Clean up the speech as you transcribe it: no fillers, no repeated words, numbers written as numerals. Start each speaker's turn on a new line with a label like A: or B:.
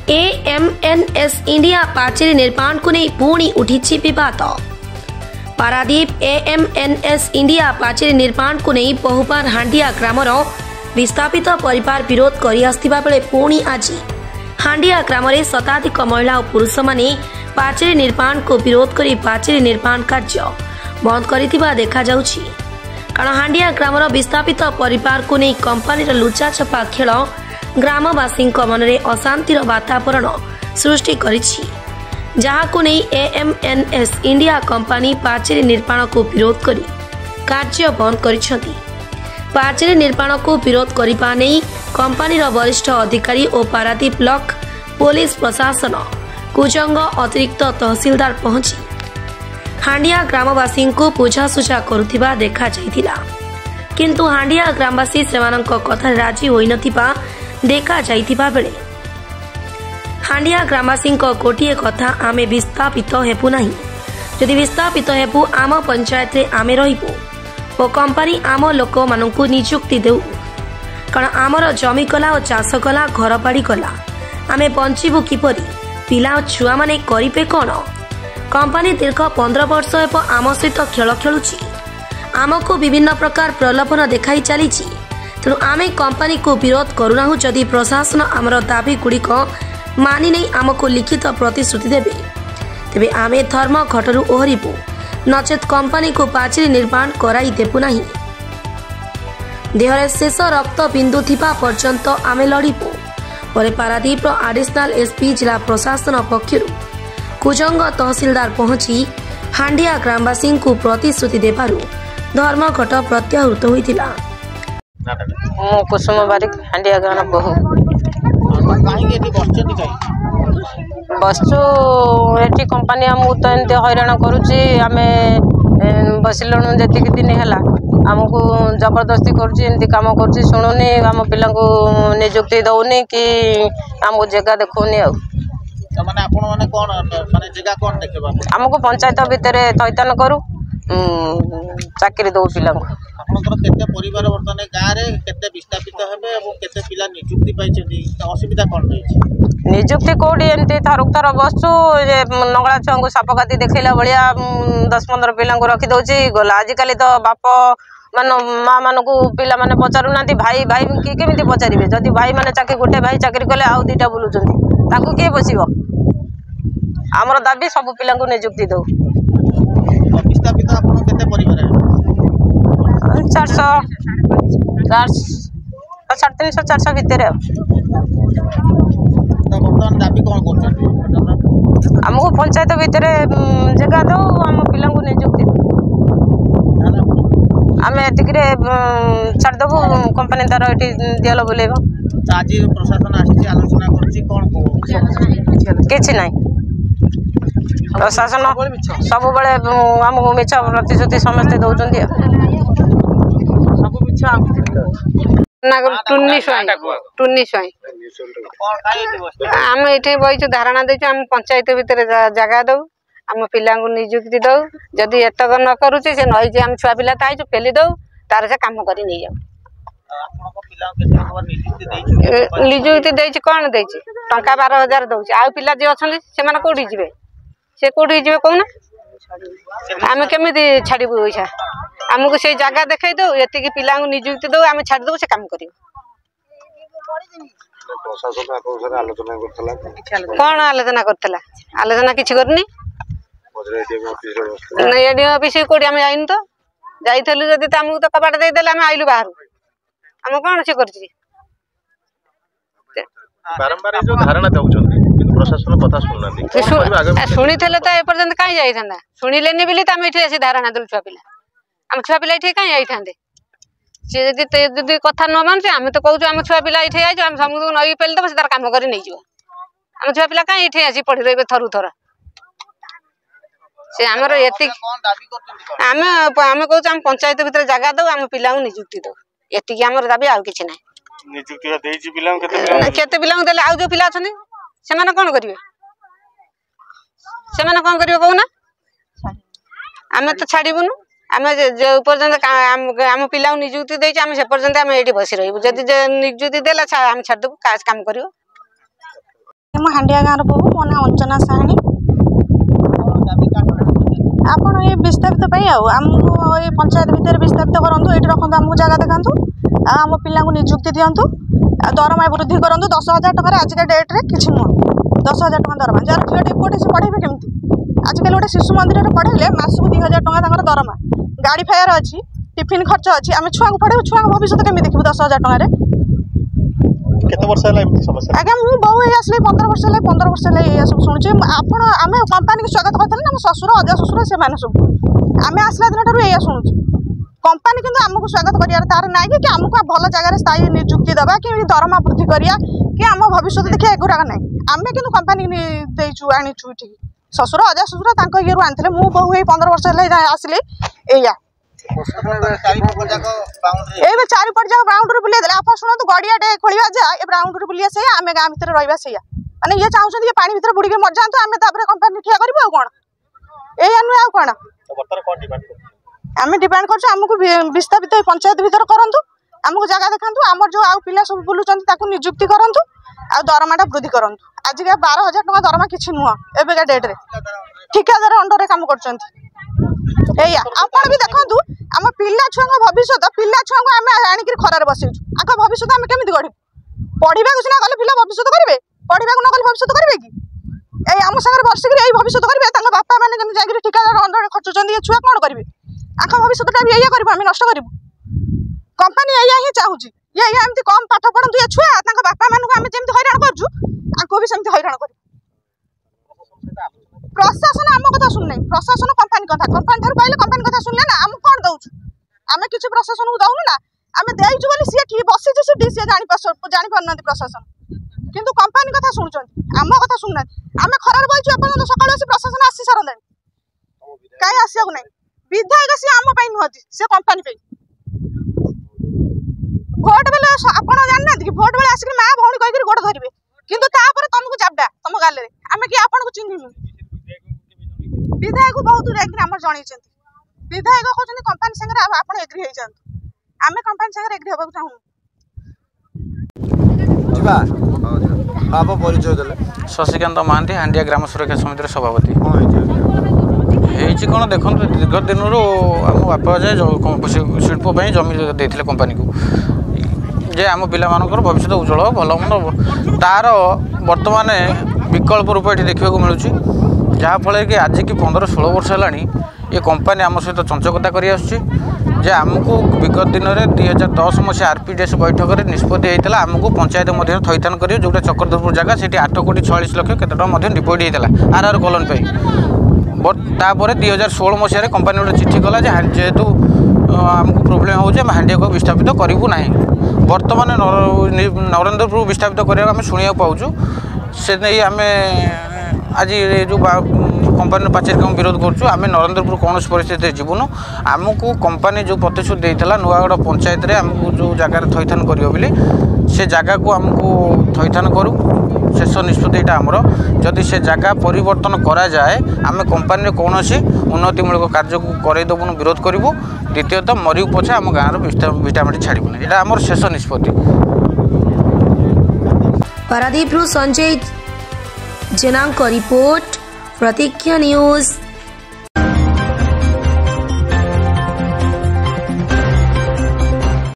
A: AMNS India पाचेरी निर्माण को नहीं पुणी उठी विवाद। पारादीप एएमएनएस इंडिया पाचेरी निर्माण को नहीं बहुबार हांडिया ग्रामर विस्थापित परिवार विरोध कर बेले पुणी आज हांडिया ग्राम शताधिक महिला और पुरुष माने पाचेरी निर्माण को विरोध कर पाचेरी निर्माण कार्य बंद कर देखा जाउछि। कारण हांडिया ग्रामर विस्थापित परिवार को नहीं कंपानी लुचा छपा खेल ग्रामवासी मन में अशांतिर वातावरण सृष्टि करिछि, जहां नहीं एएमएनएस इंडिया कंपानी पाचेरी निर्माण को विरोध करी कार्य बंद करिछथि। पाचेरी निर्माण को विरोध करने नहीं कंपानी वरिष्ठ अधिकारी और पारादीप ब्लॉक पुलिस प्रशासन कुजंग अतिरिक्त तहसीलदार पहुंची हांडिया ग्रामवासी को बुझासुझा करुथिबा देखा जाइथिला, किंतु हांडिया ग्रामवासी सेमानंक कथा राजी होई नथिबा देखा जाइथिबा बेले हांडिया ग्रामवासी गोटे कथा आमे विस्थापित हेबु नाही, जदि विस्थापित हेबु आम पंचायत रे आमे रहिबु और कंपानी आम लोक मानकु नियुक्ति देउ, कारण आमर जमी कला और चाष कला घर बाड़ी कला आमे बंचिबु किपरि, पिला और छुआ माने करिबे कोन। कंपानी दीर्घ 15 वर्ष हेब आम सहित खेल खेलुछि, आमको विभिन्न प्रकार प्रलोभन देखाई चली, तेणु आमे कंपानी को विरोध करूनाहु। जदि प्रशासन आमर दाबी गुड़िक मानि नहीं आमको लिखित प्रतिश्रुति देबे तेबे आमे धर्म घटरू ओहरिबु, नचेत कंपानी को पाचेरी निर्माण कराई देबु नाही। देहरे शेष रक्त बिंदु थिबा पर्यंत आमे लड़िबु। पर पारादीप एडिशनल एसपी जिला प्रशासन पक्षरु कुजंग तहसीलदार पहुंची हांडिया ग्रामवासी को प्रतिश्रुति देबारु धर्मघट प्रत्याहृत होइतिला।
B: कुसुम बारिक हांडिया ग्राम बहु बसचु एटी कंपानी आमको तो एमती हैरान करुच्ची, आम बसिलुणु जी दिन है आमको जबरदस्ती करुच्ची काम करुच्ची, शुणुनी आम पिला निजुक्ति दौनी कि आमको जगह देखौनी। आमको पंचायत भितर थैतान करू चाकरी दौ पिला निजुक्ति कौटी एमती थरक थर बसु नंगला छुआ को सापकाती देखला भाया 10-15 पिला रखी दौची गला। आजिकल तो बाप मान माँ मान को पिला माने पचारू ना भाई भाई केमी पचारे, जदि भाई माने चाकरी गोटे भाई चाकरी कले आउ 2टा बुलूं किए बसब। आमर दाबी सब पिला निजुक्ति दौ। 350-400 भितर आमको पंचायत भितर जगह दो, आम पिला निजुक्ति आम एतिक छाड़देबू कंपानी तार ये दियल बुलेब किसी ना। प्रशासन सब बेले आमको मिछ प्रतिश्रुति समस्ते दौरान टुन्नी स्वाई आम ये बही धारणा दे पंचायत भितर जगह दौ, आम पिला निजुक्ति दौ। जदि एतक न करुचे से नई आम छुआ पिला ताई पेली दौ तार से काम कर नहीं जाऊ। निजुक्ति देछि कौन देछि टंका 12,000 दौछि, आउ पिला जे अछन से कोठी जिवे, से कोठी जिवे कहूना आम केमी छाड़बू पैसा। आमको से जगह देखई दो, ये पिला निजुक्ति दो, आम छाड़ दो से काम कर। कौन आलोचना करता? आलोचना किसी करनी एडीएम ऑफिस कोठी आम जाइन तो जाइलु, जदि आमको तो कबाट देदेले आम आइलु बाहर, आम कौन से कर
C: बारंबार जो धारणा दउछन किंतु प्रशासन कथा सुनना
A: शुणी तो एपर्यंत कहीं जाइथा शुणिले बोली तो आम ये आसी धारणा देलु छुआ पिला, आम छुआ पिला ये कहीं जाइए सी जदि कथा न मानुचे आम तो कहूँ आम छुआ पिला ये आम समूह नई पेली देव से तार कम कर नहीं आम छुआ पिला कहीं ये आसी पढ़ी रे थरु थर से आमर ये आम आम कहूँ आम पंचायत भितर जगह दो, आम पिला निजुक्ति दो, ये आमर दाबी आउ कि ना। केते पिला देले आउ जो पिला अछनी सेमाने कोन करिवे, सेमाने कोन करिवे कहूना आमे तो छाड़ीबुनु। आम जो पर्यंत आम पिला निजुक्ति देछि आम से पर्यंत आम एठी बसी रहिबु, जदि निजुक्ति देला आम छाड़ देबु काम करियो।
D: मो हांडिया गाँव बोहू मो ना अंजना साहानी आपण ये विस्थापित आमको ये पंचायत भितर विस्थापित करूँ ये रखु आमको जगह देखा आम पिला निजुक्ति दिंतु दरमा वृद्धि करूँ 10,000 टकर आजिका डेट्रे किसी नुह 10,000 टका दरमा जार झीटे पुटे से पढ़े केमती आजिकल गोटे शिशु मंदिर पढ़े मासक 2,000 टका दरमा गाड़ी फायर अच्छी टिफिन खर्च अच्छी आम छुआ को पढ़े छुआ भविष्य केमी देखू 10,000 टकर आज्ञा मु बहु आसली 15 वर्ष 15 वर्ष ये सब शुणुचे आपण आम कंपानी की स्वागत करते ना ससुर अजा ससुर से सब आम आसला दिन ठार या शुणुचे कंपानी किंतु आमको स्वागत कर तार ना कि आमको भल जगह स्थायी निजुक्ति दबा कि दरमा वृद्धि करिया कि आम भविष्य देखिए एगुराक ना आम कि कंपानी देचु आनीचु ठीक ससुर अजा ससुर ये आनी मु बहु 15 वर्ष आसली या चारिपट जाक बाउंड्री बुले आप शुणु गड़ियाटे खोलिया जा बाउंड्री बुलिया से आम गाँ भर रहा से मैंने ये चाहते ये पानी भर बुड़ी मर जातु आम कंपानी ठिया करूँ आ कौन या नुहे आ कौन आम डिमांड करमको विस्थापित पंचायत भर करूँ आमको जगह देखा आम जो आउ पिला सब बुलूँ निजुक्ति करूँ आ दरमाटा वृद्धि करूँ आजिका 12,000 टका दरमा किसी नुह एवेका डेट्रे ठिकादार अंडर काम कर भी देखु आम पिला छुआ भविष्य पिला छुआ को आम आणिक खरार बसैचु आग भविष्य आम केमी गढ़ पढ़ा सीना गले पिला भविष्य करेंगे पढ़ा न गले भविष्य करेंगे कि ये आम सागर बसिक भविष्य करेंगे बापा मैंने जमी जाकर ठिकादार अंडर खर्चुच्च ये छुआ कौन करेंगे आख भविष्यटा भी या करें नष्ट करूँ कंपानी या ही चाहूँ ये एमती कम पाठ पढ़ु ये छुआ बापा मानक आम जमी हईराण करूँ भी सेमती हईराण कर प्रशासन आम कथा शुणुना प्रशासन कंपानी कथा कंपानी ठार पाइले कंपानी कथा शुणिले ना आम कौन दौचु आम किसी प्रशासन को दौनु ना आम देचु बोली सी ठीक बसी सी जानी पारना प्रशासन किंतु कंपानी कथा शुणुं आम कथा शुणुना आम खरार बहीचु एपर्तंत सकाल प्रशासन आसी सारे कहीं आसवाक ना विधायक सी आम नुहति से कंपानी भोट बेले आप जानना कि भोट बेले आसिक माँ भौणी कहीकि गोड़ धरवे किंतु तुमको जाबडा तुम गाले आम कि आपन को चिन्हनु विधायक बहुत आम जन विधायक कहते कंपानी सागर आप एग्री हो जातु आम कंपानी सागर एग्री होगा चाहूँ
E: शशिकांत महांती हांडिया ग्राम सुरक्षा समितिर सभापति कौन देखो दीर्घ दिन आम बापा जाए शिल्प जमी देते कंपानी को जे आम पिला भविष्य उज्जवल भल मंद तार बर्तमान विकल्प रूप ये देखा मिलूँ जहाँफल कि आज की 15-16 वर्ष है ये कंपानी आम सहित चंचकता कर आमको विगत दिन में 2010 मसीहा RPDS बैठक में निष्पत्ति होता आमको पंचायत मध्य थईथान कर जो चक्रधरपुर जगह से 8,46,00,000 केत डिपोजिट होता RR कॉलोनी बट तापर 2016 मसीह कंपानी गोटे चिठी कला जेहेतु आमको प्रोब्लेम हो हांडिया को विस्थापित करूँ ना बर्तमान नरेंद्रपुर विस्थापित करने आम शुणा पाचु से नहीं आम आज जो कंपानी पाचेरी काम विरोध करें नरेंद्रपुर कौन परिस्थिति जीवन आमको कंपानी जो प्रतिश्रुति देता नुआगढ़ पंचायत में आमको जो जगार थईथान कर से जगह को आमको थईथान करूँ शेष निष्पत्ति आमर जदि से जगह परिवर्तन करा जाए आम कंपानी कौन उन्नतिमूलक कार्य को करदेबुन विरोध करूँ द्वितीयतः मरी पछे आम गाँव भिटामिट छाड़बुन यहाँ आमर शेष निष्पत्ति।
A: पारादीप संजय जेना रिपोर्ट प्रतीक्षा न्यूज।